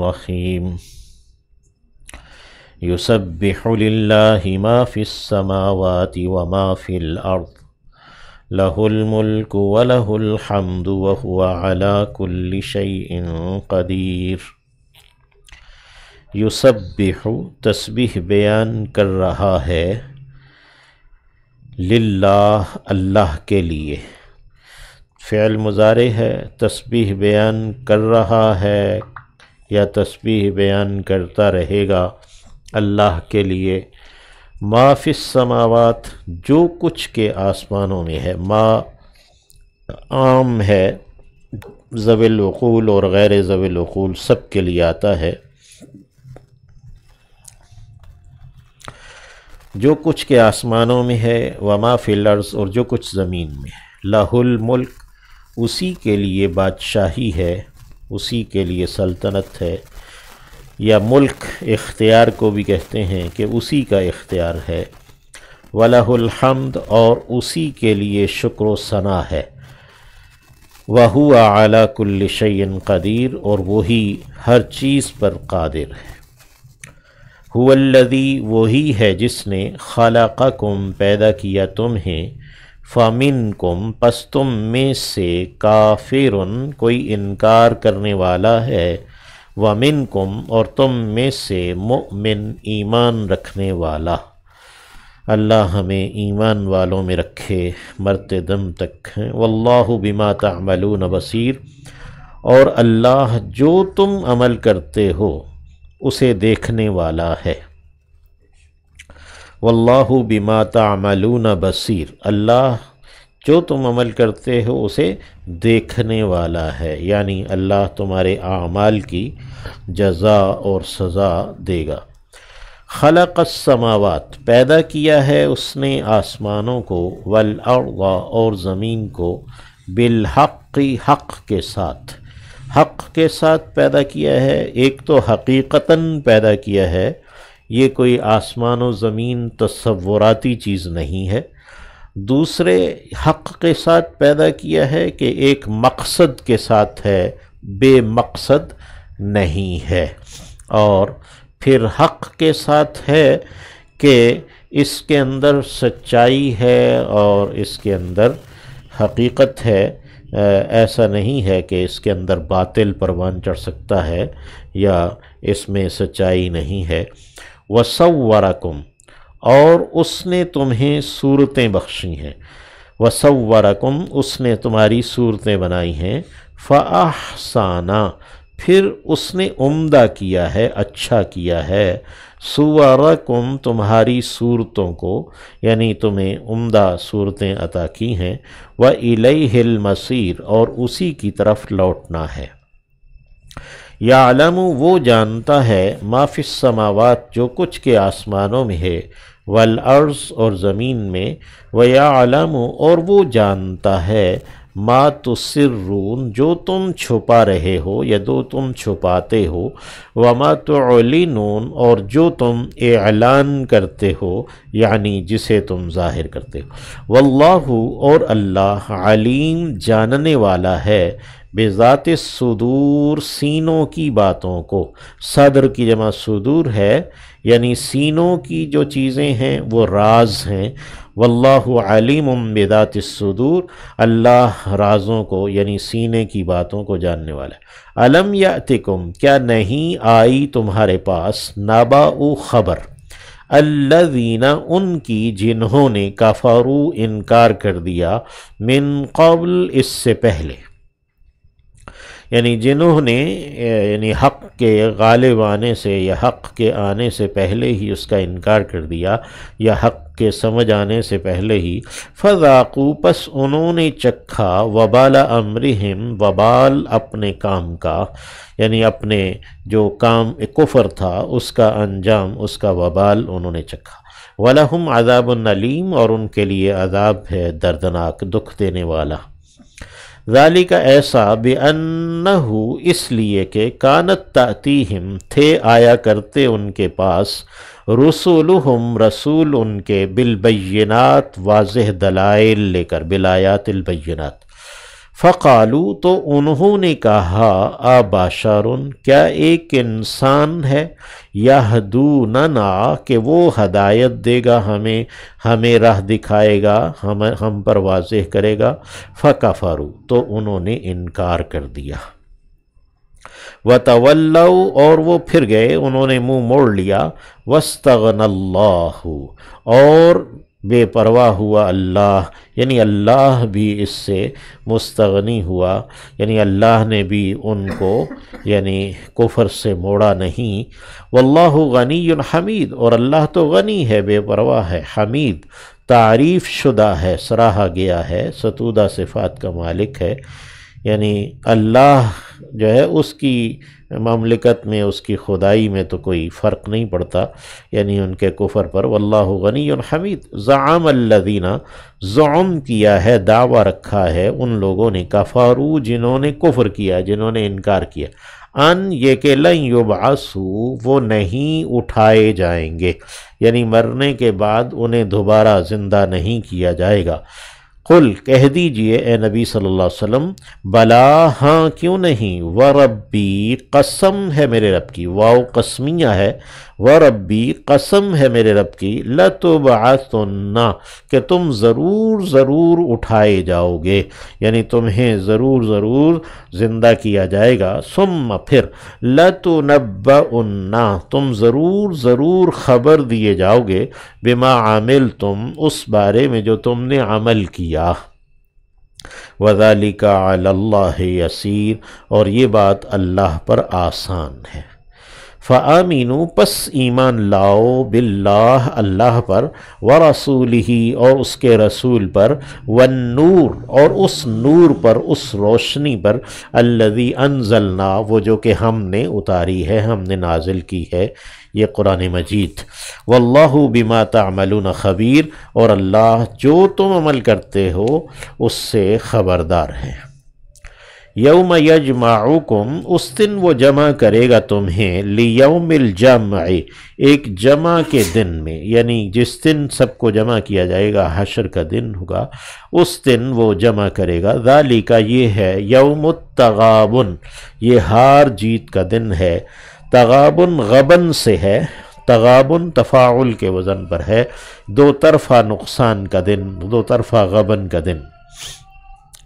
الرحیم یسبح للہ ما فی السماوات وما فی الارض لہ الملک ولہ الحمد وہو علی کل شیء قدیر۔ یسبح تسبیح بیان کر رہا ہے، للہ اللہ کے لیے، فعل مضارع ہے، تسبیح بیان کر رہا ہے یا تسبیح بیان کرتا رہے گا اللہ کے لیے۔ ما فی السماوات جو کچھ کے آسمانوں میں ہے، ما عام ہے، ذوی العقول اور غیر ذوی العقول سب کے لیے آتا ہے۔ جو کچھ کے آسمانوں میں ہے، وما فی الارض اور جو کچھ زمین میں ہے، لہ الملک اسی کے لیے بادشاہی ہے، اسی کے لیے سلطنت ہے، یا ملک اختیار کو بھی کہتے ہیں کہ اسی کا اختیار ہے، وَلَهُ الْحَمْدُ اور اسی کے لیے شکر و ثنا ہے، وَهُوَ عَلَى كُلِّ شَيْءٍ قدیر اور وہی ہر چیز پر قادر ہے۔ هُوَ الَّذِي وہی ہے جس نے خَلَقَكُم پیدا کیا تمہیں، فَمِنْكُمْ پس تم میں سے کافرٌ کوئی انکار کرنے والا ہے، وَمِنْكُمْ اور تم میں سے مؤمن ایمان رکھنے والا۔ اللہ ہمیں ایمان والوں میں رکھے مرتے دم تک۔ واللہ بما تعملون بصیر اور اللہ جو تم عمل کرتے ہو اسے دیکھنے والا ہے۔ واللہ بما تعملون بصیر اللہ جو تم عمل کرتے ہو اسے دیکھنے والا ہے، یعنی اللہ تمہارے اعمال کی جزا اور سزا دے گا۔ خلق السماوات پیدا کیا ہے اس نے آسمانوں کو، والارض اور زمین کو، بالحق حق کے ساتھ، حق کے ساتھ پیدا کیا ہے۔ ایک تو حقیقتاً پیدا کیا ہے، یہ کوئی آسمان و زمین تصوراتی چیز نہیں ہے۔ دوسرے حق کے ساتھ پیدا کیا ہے کہ ایک مقصد کے ساتھ ہے، بے مقصد نہیں ہے۔ اور پھر حق کے ساتھ ہے کہ اس کے اندر سچائی ہے اور اس کے اندر حقیقت ہے، ایسا نہیں ہے کہ اس کے اندر باطل پروان چڑھ سکتا ہے یا اس میں سچائی نہیں ہے۔ وَصَوَّرَكُمْ اور اس نے تمہیں صورتیں بخشی ہیں، وَصَوَّرَكُمْ اس نے تمہاری صورتیں بنائی ہیں، فَأَحْسَنَ پھر اس نے عمدہ کیا ہے، اچھا کیا ہے، صُوَرَكُمْ تمہاری صورتوں کو، یعنی تمہیں عمدہ صورتیں عطا کی ہیں، وَإِلَيْهِ الْمَصِيرُ اور اسی کی طرف لوٹنا ہے۔ یعلم وہ جانتا ہے، ما فی السماوات جو کچھ کے آسمانوں میں ہے، والارض اور زمین میں، ویعلم اور وہ جانتا ہے، ما تسرون جو تم چھپا رہے ہو یا جو تم چھپاتے ہو، وما تعلنون اور جو تم اعلان کرتے ہو، یعنی جسے تم ظاہر کرتے ہو۔ واللہ اور اللہ علیم جاننے والا ہے، بذات الصدور سینوں کی باتوں کو، صدر کی جمع صدور ہے، یعنی سینوں کی جو چیزیں ہیں وہ راز ہیں۔ واللہ علیم بذات الصدور اللہ رازوں کو یعنی سینے کی باتوں کو جاننے والا ہے۔ الم یأتکم کیا نہیں آئی تمہارے پاس، نبأ خبر، الذین ان کی جنہوں نے کفروا انکار کر دیا، من قبل اس سے پہلے، یعنی جنہوں نے یعنی حق کے غالب آنے سے یا حق کے آنے سے پہلے ہی اس کا انکار کر دیا یا حق کے سمجھ آنے سے پہلے ہی، فذاقوا پس انہوں نے چکھا، وبال امرہم وبال اپنے کام کا، یعنی اپنے جو کام کفر تھا اس کا انجام، اس کا وبال انہوں نے چکھا۔ وَلَهُمْ عَذَابٌ أَلِيمٌ اور ان کے لیے عذاب ہے دردناک، دکھ دینے والا۔ ذالک ایسا بِأَنَّهُ اس لیے کہ کانت تأتیہم تھے آیا کرتے ان کے پاس، رسولہم رسول ان کے، بالبینات واضح دلائل لے کر، بالآیات البینات، فقالو تو انہوں نے کہا آباشرن کیا ایک انسان ہے یہدوننا کہ وہ ہدایت دے گا ہمیں راہ دکھائے گا ہم پر واضح کرے گا فکفروا تو انہوں نے انکار کر دیا وتولوا اور وہ پھر گئے انہوں نے منہ موڑ لیا واستغنى اللہ اور بے پرواہ ہوا اللہ یعنی اللہ بھی اس سے مستغنی ہوا یعنی اللہ نے بھی ان کو یعنی کفر سے موڑا نہیں واللہ غنی حمید اور اللہ تو غنی ہے بے پرواہ ہے حمید تعریف شدہ ہے سراہا گیا ہے ستودہ صفات کا مالک ہے یعنی اللہ جو ہے اس کی مملکت میں اس کی خدائی میں تو کوئی فرق نہیں پڑتا یعنی ان کے کفر پر واللہ غنی حمید زعم الذین زعم کیا ہے دعویٰ رکھا ہے ان لوگوں نے کفروا جنہوں نے کفر کیا جنہوں نے انکار کیا ان یہ کہ لن یبعثوا وہ نہیں اٹھائے جائیں گے یعنی مرنے کے بعد انہیں دوبارہ زندہ نہیں کیا جائے گا قل کہہ دیجئے اے نبی صلی اللہ علیہ وسلم بلا ہاں کیوں نہیں وربی قسم ہے میرے رب کی واو قسمیہ ہے وربی قسم ہے میرے رب کی لتبعثن کہ تم ضرور اٹھائے جاؤ گے یعنی تمہیں ضرور زندہ کیا جائے گا ثم پھر لتنبؤن تم ضرور خبر دیے جاؤ گے بما عملتم اس بارے میں جو تم نے عمل کیا وَذَلِكَ عَلَى اللَّهِ يَسِيرٌ اور یہ بات اللہ پر آسان ہے فَآمِنُوا پس ایمان لاؤ باللہ اللہ پر وَرَسُولِهِ اور اس کے رسول پر وَالنُّور اور اس نور پر اس روشنی پر الَّذِي أَنزَلْنَا وہ جو کہ ہم نے اتاری ہے ہم نے نازل کی ہے یہ قرآن مجید واللہ بما تعملون خبیر اور اللہ جو تم عمل کرتے ہو اس سے خبردار ہے یوم یجمعکم اس دن وہ جمع کرے گا تمہیں لیوم الجمع ایک جمع کے دن میں یعنی جس دن سب کو جمع کیا جائے گا حشر کا دن ہوگا اس دن وہ جمع کرے گا ذالک یہ ہے یوم التغابن یہ ہار جیت کا دن ہے تغابن غبن سے ہے تغابن تفاعل کے وزن پر ہے دو طرفہ نقصان کا دن دو طرفہ غبن کا دن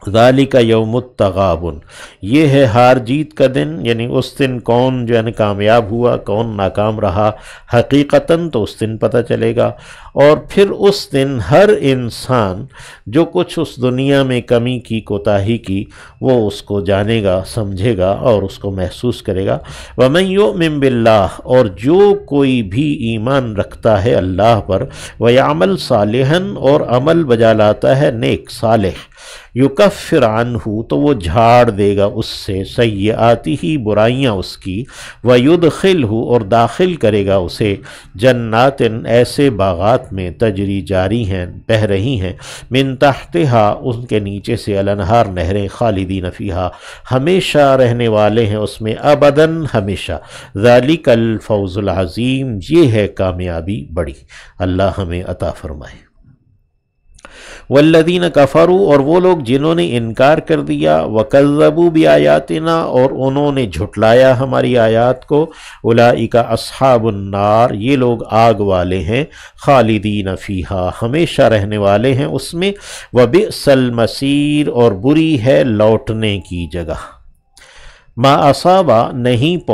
ذالک یوم التغابن یہ ہے ہار جیت کا دن یعنی اس دن کون جو ہے کامیاب ہوا کون ناکام رہا حقیقتاً تو اس دن پتہ چلے گا اور پھر اس دن ہر انسان جو کچھ اس دنیا میں کمی کی کوتاہی کی وہ اس کو جانے گا سمجھے گا اور اس کو محسوس کرے گا وَمَن يُؤْمِن بِاللَّهِ اور جو کوئی بھی ایمان رکھتا ہے اللہ پر وَيَعْمَلْ صَالِحًا اور عمل بجا لاتا ہے نیک صالح یکفر عنہ تو وہ جھاڑ دے گا اس سے سیئاتہ برائیاں اس کی ویدخلہ اور داخل کرے گا اسے جنات ایسے باغات میں تجری جاری ہیں بہہ رہی ہیں من تحتہا ان کے نیچے سے الانہار نہریں خالدین فیہا ہمیشہ رہنے والے ہیں اس میں ابداً ہمیشہ ذالک الفوز العظیم یہ ہے کامیابی بڑی اللہ ہمیں عطا فرمائے والذین کفروا اور وہ لوگ جنہوں نے انکار کر دیا وکذبوا بآیاتنا اور انہوں نے جھٹلایا ہماری آیات کو اولئک اصحاب النار یہ لوگ آگ والے ہیں خالدین فیہا ہمیشہ رہنے والے ہیں اس میں وبئس المصیر اور بری ہے لوٹنے کی جگہ ما اصابہ نہیں